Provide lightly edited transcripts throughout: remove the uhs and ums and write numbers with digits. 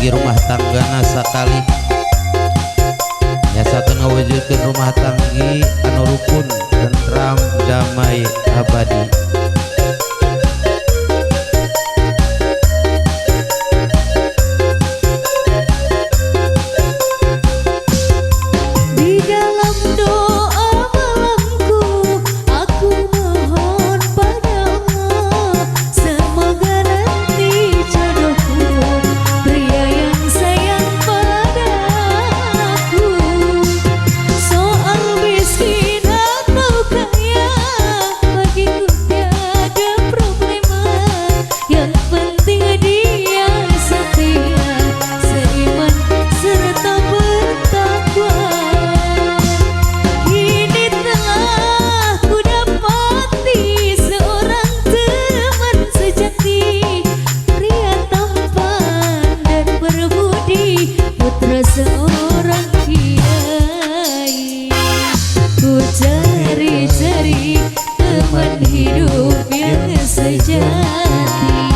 bagi rumah tanggana sakali nyasakeun ngawujudkeun rumah tanggi anu rukun tentram damai abadi. Seorang kiai, ku cari-cari teman hidup yang sejati.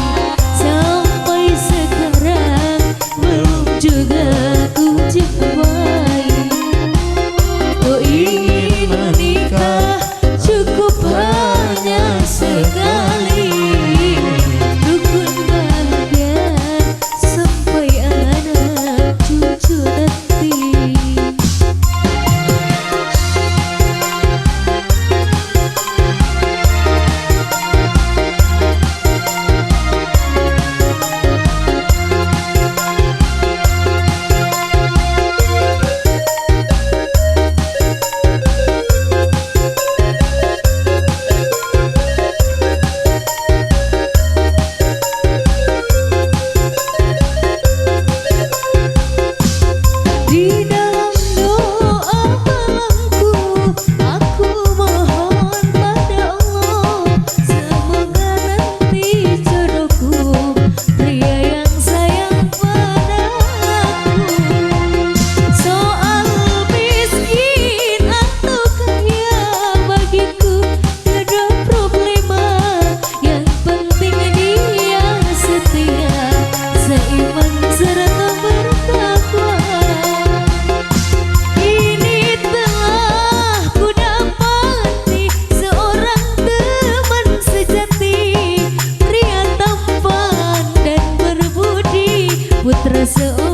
Sampai sekarang belum juga ku jumpai. Ku ingin menikah cukup hanya sekali. Rukun bahagia sampai anak cucu nanti. Di dalam doa malamku, aku mohon pada Allah, semoga nanti jodohku pria yang sayang padaku. Soal miskin atau kaya bagiku tiada problema. Yang penting dia setia, seiman serta bertakwa. Putra seorang